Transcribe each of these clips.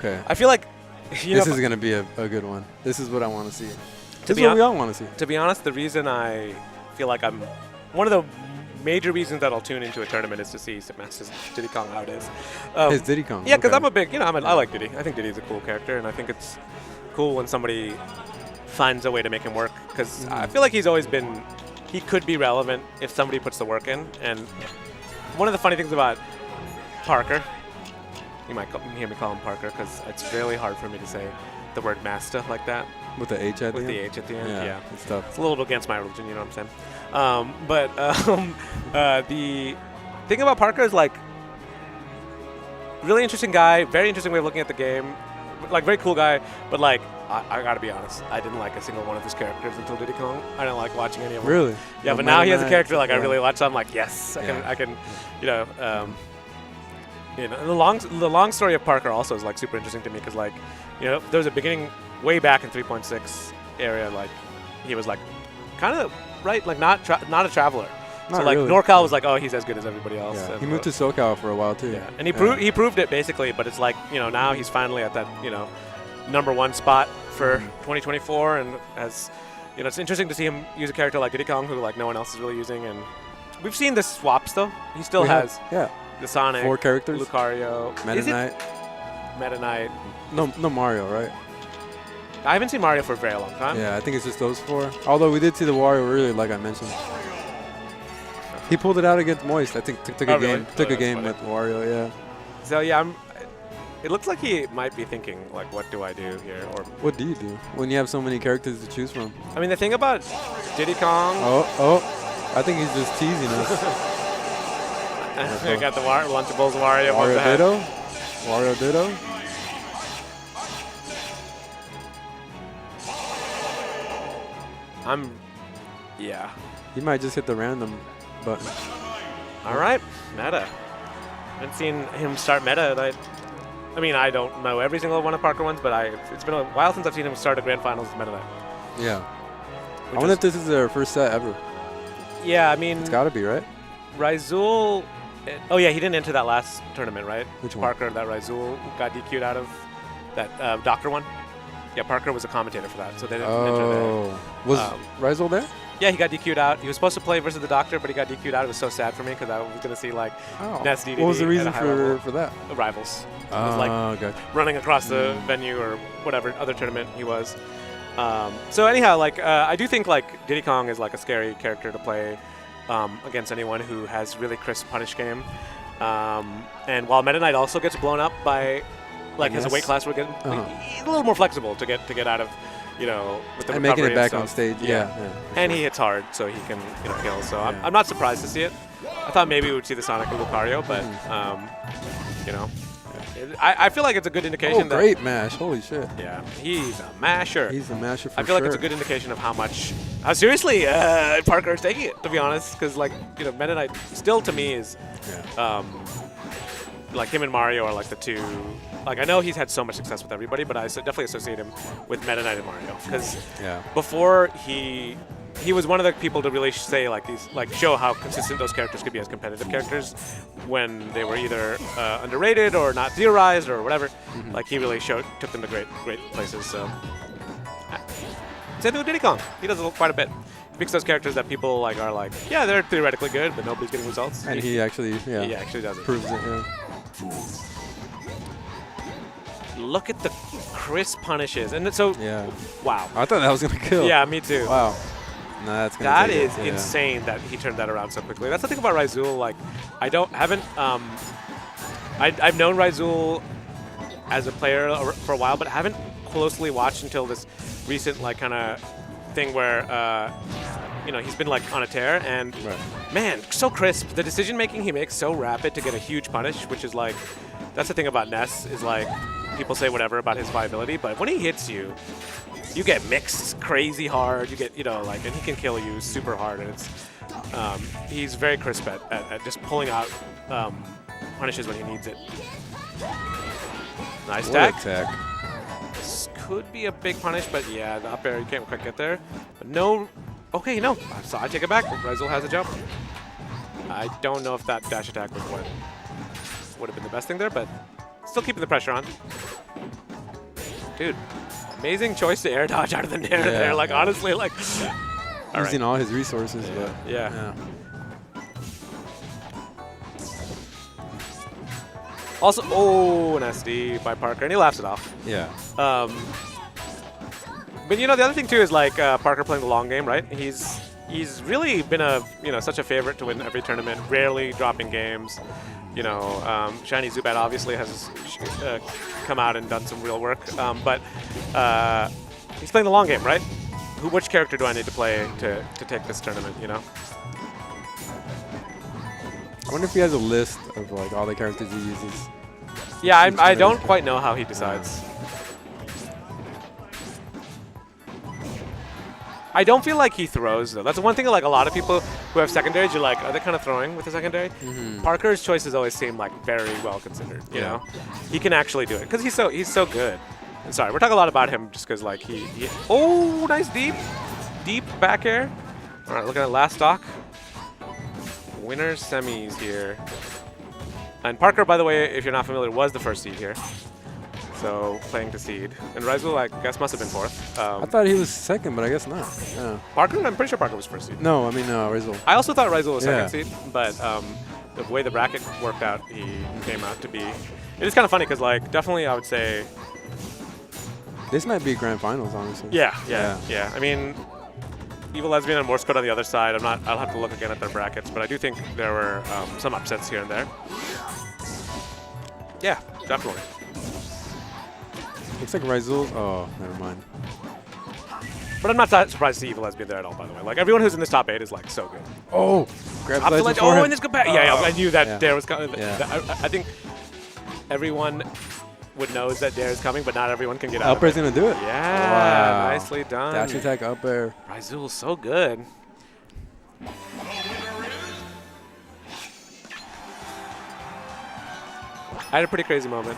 Okay. I feel like this is going to be a good one. This is what I want to see. This is be what we all want to see. To be honest, the reason I feel like I'm one of the major reasons that I'll tune into a tournament is to see SipMastah's Diddy Kong how it is. His Diddy Kong. Yeah, because okay. I'm a big, I like Diddy. I think Diddy's a cool character, and I think it's cool when somebody finds a way to make him work. Because I feel like he's always been, he could be relevant if somebody puts the work in. And one of the funny things about Parker, you might hear me call him Parker because it's really hard for me to say the word Masta like that. With the H at the end? With the H at the end, yeah. It's tough. It's a little against my religion, you know what I'm saying? The thing about Parker is, like, really interesting guy, very interesting way of looking at the game, like, very cool guy, but, like, I gotta be honest, I didn't like a single one of his characters until Diddy Kong. I didn't like watching any of them. Really? Yeah, but now he has a character, like, I really watch, so I'm like, yes, I can, the long story of Parker also is, like, super interesting to me because, like, there was a beginning way back in 3.6 area, like, he was, like, kind of, right, like, not a traveler. So, like, really. NorCal was like, oh, he's as good as everybody else. Yeah. He moved to SoCal for a while, too. Yeah, and he proved it, basically, but it's like, now he's finally at that, #1 spot for 2024, and as, it's interesting to see him use a character like Diddy Kong, who, like, no one else is really using, and we've seen the swaps, though. He still has the Sonic, 4 characters, Lucario, Meta Knight. No Mario, right? I haven't seen Mario for a very long time. Yeah, I think it's just those 4. Although we did see the Wario earlier, like I mentioned. He pulled it out against Moist. I think took a game. Took a game with Wario, yeah. So yeah, it looks like he might be thinking, like, what do I do here? Or what do you do when you have so many characters to choose from? I mean, the thing about Diddy Kong. I think he's just teasing us. We got the Lunchables Wario. Wario Ditto. Yeah. He might just hit the random button. All right, meta. I haven't seen him start meta. I mean, I don't know every single one of Parker ones, but it's been a while since I've seen him start a Grand Finals meta night. Yeah. I wonder if this is their first set ever. Yeah, I mean, it's got to be, right? Ryzuul. Oh yeah, he didn't enter that last tournament, right? Which one? Parker, that Ryzuul got DQ'd out of that Doctor one. Yeah, Parker was a commentator for that, so they didn't enter there. Was Ryzuul there? Yeah, he got DQ'd out. He was supposed to play versus the Doctor, but he got DQ'd out. It was so sad for me because I was going to see, like, Ness DDD. What was the reason for that? The rivals. It was like running across the venue or whatever other tournament he was. So anyhow, like, I do think, like, Diddy Kong is, like, a scary character to play against anyone who has really crisp punish game. And while Meta Knight also gets blown up by, like, his weight class, we're getting he's a little more flexible to get out of, with the and making it back stuff. on stage. Yeah. And he hits hard, so he can kill. So I'm not surprised to see it. I thought maybe we would see the Sonic and Lucario, but I feel like it's a good indication. Great mash! Holy shit! Yeah, he's a masher. He's a masher for sure. I feel like it's a good indication of how seriously Parker is taking it. To be honest, because, like, Meta Knight still to me is like him and Mario are, like, the two. Like, I know he's had so much success with everybody, but I definitely associate him with Meta Knight and Mario because before he was one of the people to really say, like, show how consistent those characters could be as competitive characters when they were either underrated or not zeroized or whatever. Like, he really took them to great places. So same thing with Diddy Kong. He does quite a bit. He picks those characters that people are like, yeah, they're theoretically good, but nobody's getting results. And he actually does it. Proves it. Yeah. Look at the crisp punishes, and so wow. I thought that was gonna kill. Yeah, me too. Wow. No, that's gonna that is insane that he turned that around so quickly. That's the thing about Ryzuul. Like, I've known Ryzuul as a player for a while, but haven't closely watched until this recent, like, kind of thing where he's been, like, on a tear, and man, so crisp. The decision making he makes so rapid to get a huge punish, which is, like, that's the thing about Ness is, like, people say whatever about his viability, but when he hits you, you get mixed crazy hard. You get, and he can kill you super hard, and it's he's very crisp at just pulling out punishes when he needs it. Nice attack. This could be a big punish, but yeah, the up air, you can't quite get there. But no. Okay, no. So I take it back. Ryzuul has a jump. I don't know if that dash attack was what would have been the best thing there, but still keeping the pressure on. Dude, amazing choice to air dodge out of the nair there. Like, honestly, like... Using all his resources, but... Yeah. Also, an SD by Parker, and he laughs it off. Yeah. But you know, the other thing too is like Parker playing the long game, right? He's really been such a favorite to win every tournament, rarely dropping games. You know, Shiny Zubat obviously has come out and done some real work, but he's playing the long game, right? Which character do I need to play to take this tournament? You know. I wonder if he has a list of like all the characters he uses. Yeah, I don't quite know how he decides. I don't feel like he throws, though. That's the one thing, like, a lot of people who have secondaries, you're like, are they kind of throwing with the secondary? Parker's choices always seem, like, very well considered, you know? He can actually do it, because he's so good. And sorry, we're talking a lot about him just because, like, he oh, nice deep back air. All right, looking at last stock. Winners semis here. And Parker, by the way, if you're not familiar, was the first seed here. So playing to seed. And Ryzuul, I guess, must have been fourth. I thought he was second, but I guess not. Yeah. Parker? I'm pretty sure Parker was first seed. No, I mean, Ryzuul. I also thought Ryzuul was second seed, but the way the bracket worked out, he came out to be... It is kind of funny because, like, definitely I would say... This might be grand finals, honestly. Yeah. I mean, Evil Lesbian and Morse Code on the other side. I'll have to look again at their brackets, but I do think there were some upsets here and there. Yeah, definitely. Looks like Ryzuul. Oh, never mind. But I'm not surprised to see Evil Lesbian there at all, by the way. Like, everyone who's in this top 8 is, like, so good. Oh! Grab the ledge. Oh, and this good back. Yeah, I knew that Dare was coming. Yeah. I think everyone knows that Dare is coming, but not everyone can get out Up air's going to do it. Yeah, wow. Nicely done. Dash attack up air. Ryzuul's so good. I had a pretty crazy moment,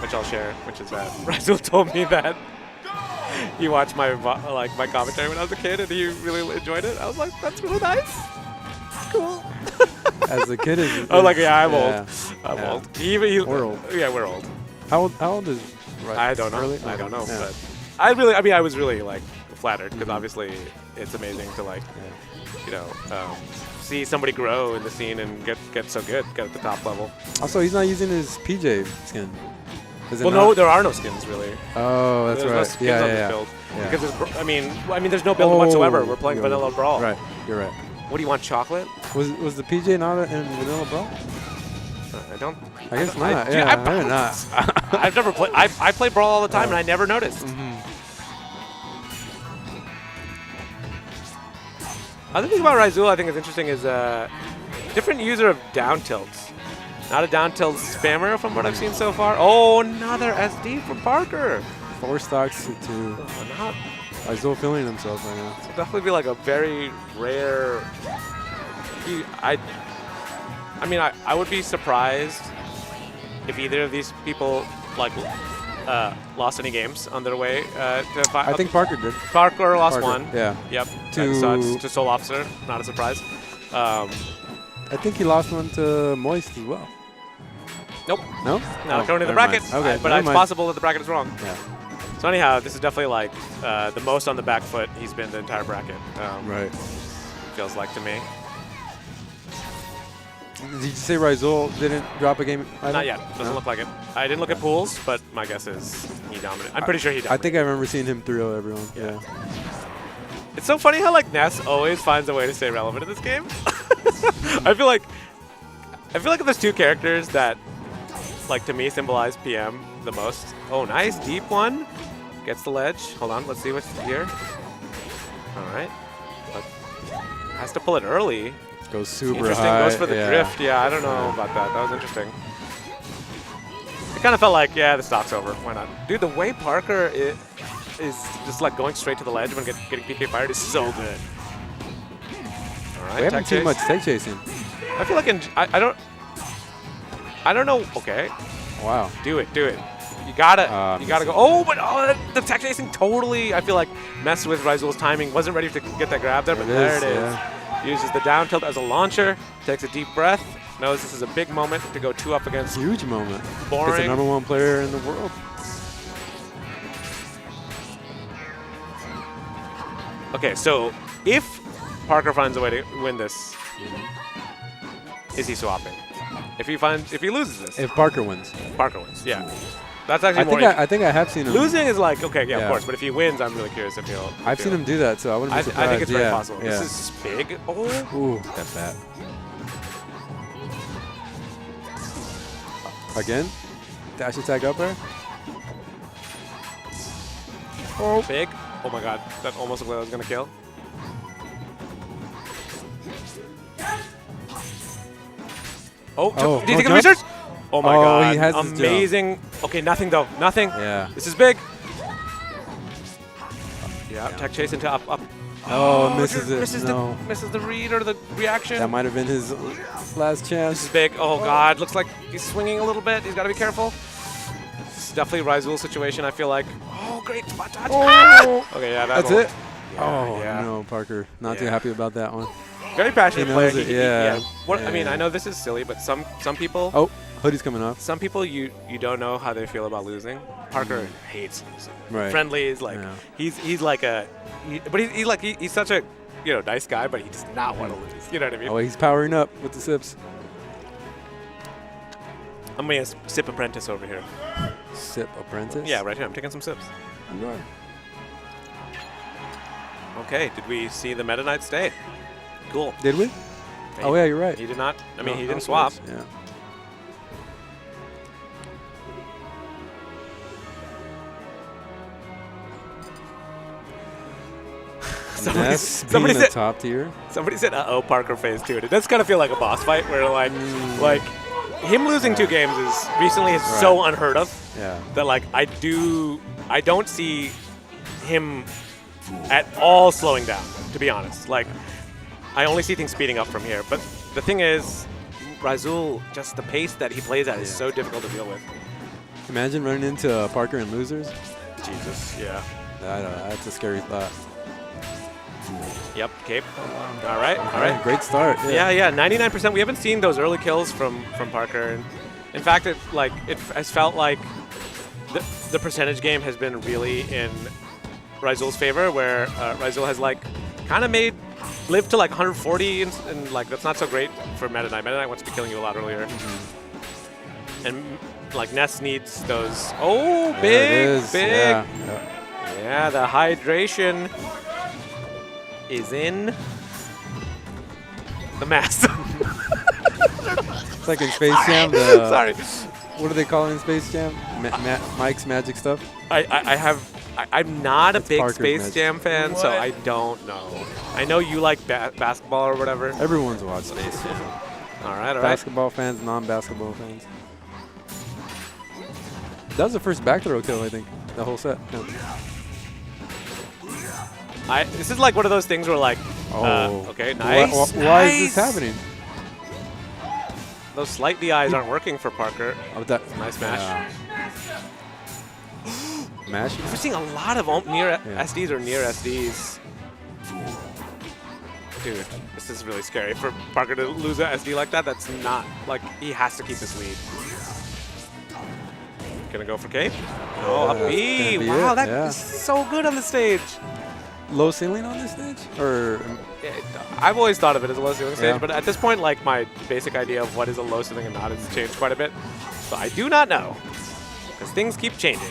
which I'll share, which is that Ryzuul told me that he watched my commentary when I was a kid and he really enjoyed it. I was like, that's really nice. Cool. As a kid, I was like, yeah, I'm old. I'm old. We're old. Yeah, we're old. How old is Ryzuul? I don't know. Really? I don't know. Yeah. But I was really like flattered because obviously it's amazing to like, you know, see somebody grow in the scene and get so good, get at the top level. Also, he's not using his PJ skin. Well, no, there are no skins really. Oh, that's there's right. No skins on this build. Yeah. Because there's, I mean, there's no build whatsoever. We're playing Vanilla Brawl. Right, you're right. What do you want, chocolate? Was the PJ not in Vanilla Brawl? I don't. I guess not. Dude, not. I've never played. I play Brawl all the time, and I never noticed. Other thing about Ryzuul I think is interesting is different user of down tilts. Not a down tilt spammer from what I've seen so far. Oh, another SD from Parker. 4 stocks to 2. Not. Ryzuul feeling himself right now. It'll definitely be like a very rare. I mean, I would be surprised if either of these people like lost any games on their way to fight. I think Parker did. Parker lost one. Yeah. Yep. To Soul Officer. Not a surprise. I think he lost one to Moist as well. Nope. No? Not according to the bracket. Okay, but it's possible that the bracket is wrong. Yeah. So anyhow, this is definitely like the most on the back foot he's been the entire bracket. Right. Feels like to me. Did you say Ryzuul didn't drop a game either? Not yet. Doesn't look like it. I didn't look at pools, but my guess is he dominated. I'm pretty sure he dominated. I think I remember seeing him 3-0 everyone. Yeah. It's so funny how like Ness always finds a way to stay relevant in this game. I feel like there's 2 characters that, like, to me symbolize PM the most. Oh, nice deep one. Gets the ledge. Hold on. Let's see what's here. All right. Has to pull it early. Goes super interesting. high. Goes for the drift. Yeah, I don't know about that. That was interesting. It kind of felt like, yeah, the stock's over. Why not? Dude, the way Parker is just like going straight to the ledge when getting PK fired is so good. All right, we haven't seen much tech chasing. I feel like I don't know. Okay. Wow. Do it. You gotta go. Oh, but the tech chasing totally. I feel like messed with Ryzuul's timing. Wasn't ready to get that grab there, but there it is. Yeah. Uses the down tilt as a launcher. Takes a deep breath. Knows this is a big moment to go 2 up against. Huge moment. Boring. It's the #1 player in the world. Okay, so if Parker finds a way to win this, is he swapping? If he loses this, If Parker wins. Parker wins. Yeah, that's actually I think I have seen him. Losing is like okay, yeah, of course. But if he wins, I'm really curious if he'll. I've seen him do that, so I wouldn't be surprised. I think it's very possible. Yeah. This is big. Oh. Ooh, that's bad. Again, dash attack up air. Oh. Big. Oh my god, that almost looked like I was gonna kill. Oh, do you think of research? Oh my god, he has amazing. Okay, nothing though, nothing. Yeah. This is big. Yeah, tech chase into up. Oh, misses it. Misses the read or the reaction. That might have been his last chance. This is big. Oh god, looks like he's swinging a little bit. He's got to be careful. It's definitely Ryzuul situation, I feel like. Oh, great spot touch. Oh. Okay, yeah, that's it. Yeah, No, Parker. Not too happy about that one. Very passionate player. I mean, I know this is silly, but some people. Oh, hoodie's coming off. Some people you don't know how they feel about losing. Parker hates losing. Right. Friendly is like he's like he's such a nice guy, but he does not want to lose. You know what I mean? Oh, he's powering up with the sips. I'm gonna sip apprentice over here. Sip apprentice? Yeah, right here. I'm taking some sips. Enjoy. Okay, did we see the Meta Knight stay? Cool. Did we? Oh yeah, you're right. He did not. I mean, he didn't swap. Yeah. Somebody said top tier. Somebody said, "Uh-oh, Parker phase 2." It does kind of feel like a boss fight where like him losing 2 games is recently so unheard of. Yeah. That like I don't see him at all slowing down. To be honest, like I only see things speeding up from here. But the thing is, Ryzuul, just the pace that he plays at is so difficult to deal with. Imagine running into Parker and losers. Jesus. Yeah. That's a scary thought. Yep, cape. All right. Great start. Yeah. 99%. We haven't seen those early kills from Parker. And in fact, it has felt like the percentage game has been really in Ryzuul's favor, where Ryzuul has kind of lived to 140, and that's not so great for Meta Knight. Meta Knight wants to be killing you a lot earlier. And Ness needs those. Oh, big. Yeah, the hydration is in the mask. It's like in Space Jam. Sorry. What do they call it in Space Jam? Mike's magic stuff? I'm not a big Parker's Space Jam fan, so I don't know. I know you like basketball or whatever. Everyone's watched Space Jam. All right. Basketball fans, non-basketball fans. That was the first back throw kill, I think, the whole set. Yeah. This is like one of those things where okay, nice. Why is this happening? Those slight DIs aren't working for Parker. Oh, that nice mash. Mash? We're seeing a lot of near SDs or near SDs. Dude, this is really scary for Parker to lose an SD like that. That's not he has to keep this lead. Gonna go for K? No, up B. Wow, that is so good on the stage. Low ceiling on this stage? Or I've always thought of it as a low ceiling stage, but at this point, my basic idea of what is a low ceiling and not has changed quite a bit. So I do not know, because things keep changing.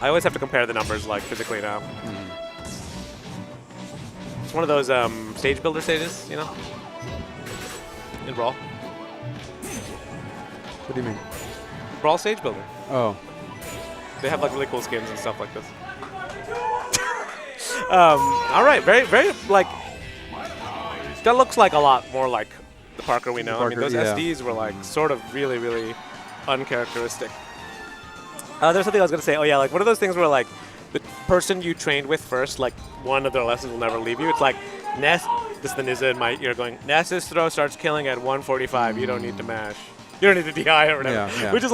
I always have to compare the numbers physically now. It's one of those stage builder stages, in Brawl. What do you mean? Brawl stage builder. Oh. They have really cool skins and stuff like this. All right, very, very that looks like a lot more like the Parker we know. Parker, I mean, those SDs were sort of really, really uncharacteristic. There's something I was gonna say. Oh yeah, one of those things where the person you trained with first, one of their lessons will never leave you. It's like Ness. This is the Nizza in my ear going. Ness's throw starts killing at 145. You don't need to mash. You don't need to DI or whatever. Yeah. Which is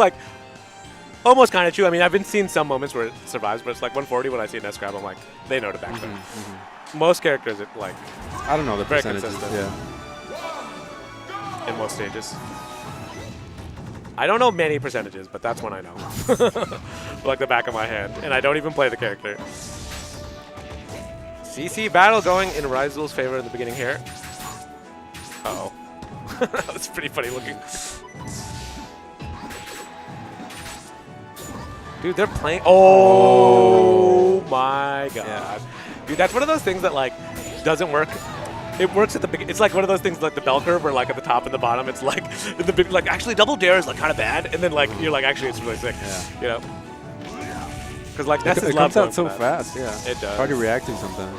almost kind of true. I mean, I've been seeing some moments where it survives, but it's 140 when I see a Ness grab. I'm they know to back them. Most characters, I don't know the very percentages. consistent. In most stages. I don't know many percentages, but that's one I know. The back of my hand. And I don't even play the character. CC battle going in Ryzuul's favor in the beginning here. Uh-oh. That's pretty funny looking. Dude, they're playing. Oh my god. Yeah. Dude, that's one of those things that like doesn't work. It works at the beginning. It's like one of those things like the bell curve where like at the top and the bottom it's like in the big like actually double dare is like kind of bad and then like you're like actually it's really sick. Yeah. You know. Because like Ness it comes out so fast. Yeah. It does. Hard to react to sometimes.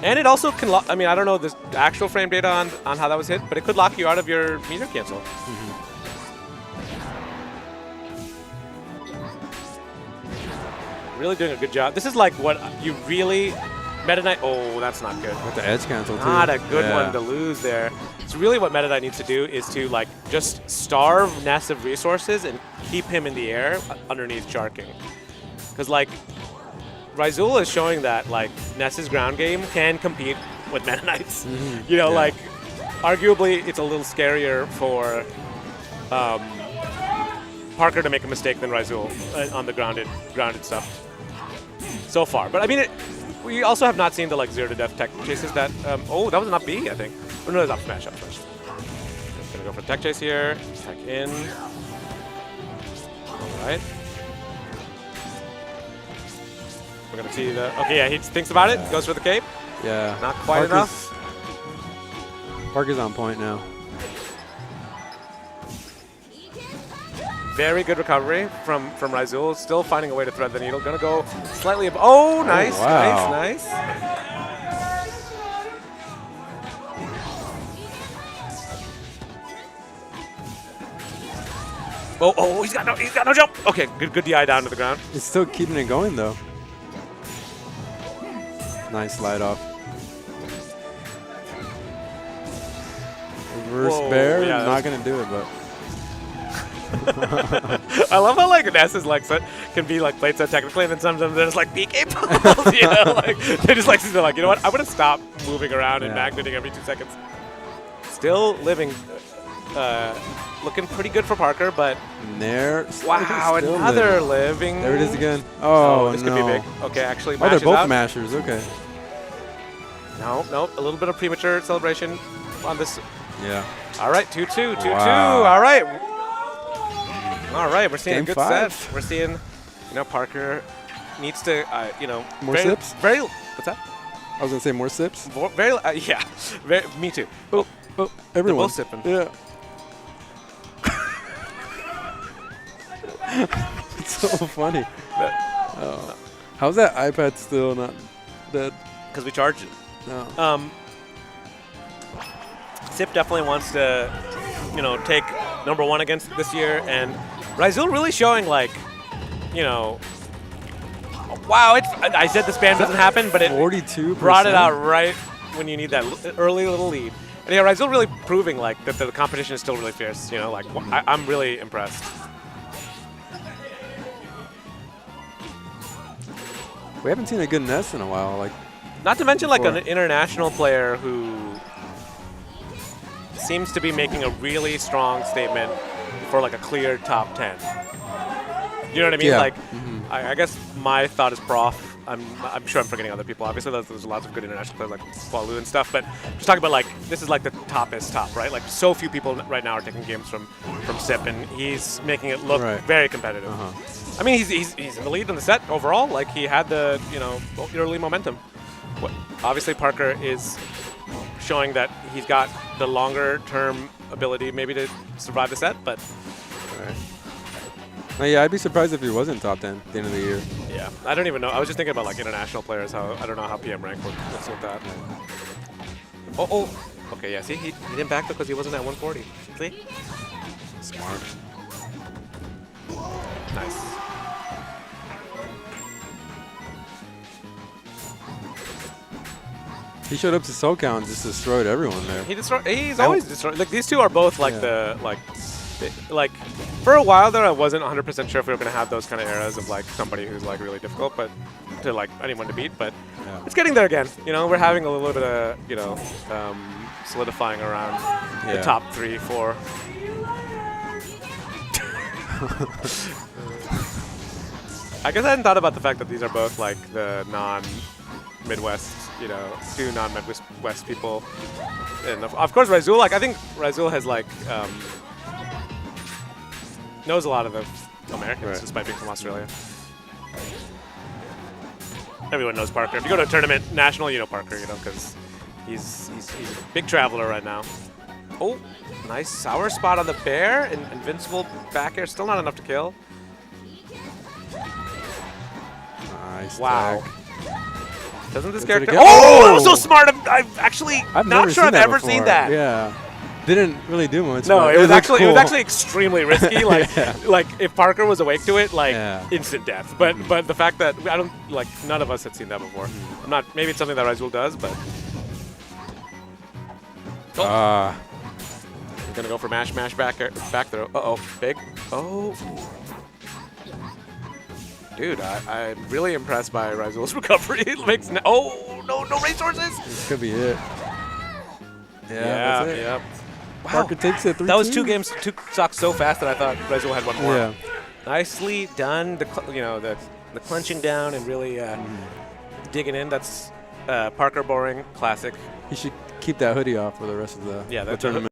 And it also can lock. I mean, I don't know the actual frame data on how that was hit, but it could lock you out of your meter cancel. Really doing a good job. This is like what you really Meta Knight. Oh, that's not good. With the edge cancel too. Not a good one to lose there. So really what Meta Knight needs to do is to like just starve Ness of resources and keep him in the air underneath Sharking. Because like Ryzuul is showing that like Ness's ground game can compete with Meta Knights. You know, like arguably it's a little scarier for Parker to make a mistake than Ryzuul on the grounded stuff so far. But I mean, we also have not seen the like 0 to death tech chases that. Oh, that was an up B, I think. Oh, no, it was up smash. Just gonna go for the tech chase here. Tech in. All right. We're gonna see the. Okay, yeah, he thinks about it. Goes for the cape. Yeah. Not quite enough. Parker's on point now. Very good recovery from Ryzuul. Still finding a way to thread the needle. Gonna go slightly above. Oh, nice, nice. Oh, he's got no jump. Okay, good DI down to the ground. It's still keeping it going though. Nice slide off. Reverse bear, yeah, not gonna do it, but. I love how like Ness is like can be like played so technically, and then sometimes they're just like PK pulls, you know, like they just like they're like, you know what, I'm gonna stop moving around and magneting every 2 seconds. Still living, looking pretty good for Parker, but wow, another living. There it is again. Oh, this no. could be big. Okay, actually, oh, they're both out. mashers. Okay. No, a little bit of premature celebration on this. Yeah. All right, 2-2, 2-2. Wow. All right. All right, we're seeing Game a good 5. set. We're seeing, you know, Parker needs to, you know, more sips. What's that? I was gonna say more sips. Yeah. Me too. Oh, everyone. Both sipping. Yeah. It's so funny. How's that iPad still not dead? Because we charged it. No. Sip definitely wants to, you know, take #1 against this year, and Ryzuul really showing like, you know, wow, I said the spam doesn't happen, but it 42% brought it out right when you need that early little lead. And yeah, Ryzuul really proving like that the competition is still really fierce, you know, like I'm really impressed. We haven't seen a good Ness in a while, like. Not to mention like an international player who seems to be making a really strong statement for like a clear top 10. You know what I mean? Yeah. Like, I guess my thought is Prof. I'm sure I'm forgetting other people. Obviously, there's lots of good international players like Walu and stuff. But just talking about like this is like the toppest top, right? Like so few people right now are taking games from Sip, and he's making it look very competitive. I mean, he's in the lead in the set overall. Like he had the early momentum. Obviously, Parker is showing that he's got the longer-term ability maybe to survive the set, but... Yeah, I'd be surprised if he wasn't top 10 at the end of the year. Yeah, I don't even know. I was just thinking about like international players. I don't know how PM rank looks with that. Oh. Okay, yeah, see, he didn't back because he wasn't at 140. See? Smart. Nice. He showed up to SoCal and just destroyed everyone there. He's always destroyed. Like these two are both like like for a while there I wasn't 100% sure if we were gonna have those kind of eras of like somebody who's like really difficult, but to like anyone to beat. But it's getting there again. You know, we're having a little bit of solidifying around the top 3, 4. I guess I hadn't thought about the fact that these are both like the non-Midwest, you know, 2 non-Midwest people. And of course Ryzuul, like I think Ryzuul has like knows a lot of the Americans despite being from Australia. Everyone knows Parker. If you go to a tournament, national, you know Parker, you know, because he's a big traveler right now. Oh, nice sour spot on the bear. Invincible back air. Still not enough to kill. Nice. Wow. Tag. Doesn't this That's character... it Oh, again. that was so smart. I've actually not sure I've ever before. seen that. Yeah. Didn't really do much. No, but it was cool. actually extremely risky. Like, like if Parker was awake to it, like instant death. But the fact that I don't like none of us had seen that before. I'm not. Maybe it's something that Ryzuul does, but. We're gonna go for mash back throw. Big. Oh. Dude, I'm really impressed by Ryzuul's recovery. It makes no resources. This could be it. Yeah, that's it. Yep. Wow. Parker takes it 3-2. That was 2 games, 2 stocks so fast that I thought Ryzuul had one more. Yeah. Nicely done. The clenching down and really digging in. That's Parker boring classic. He should keep that hoodie off for the rest of the tournament.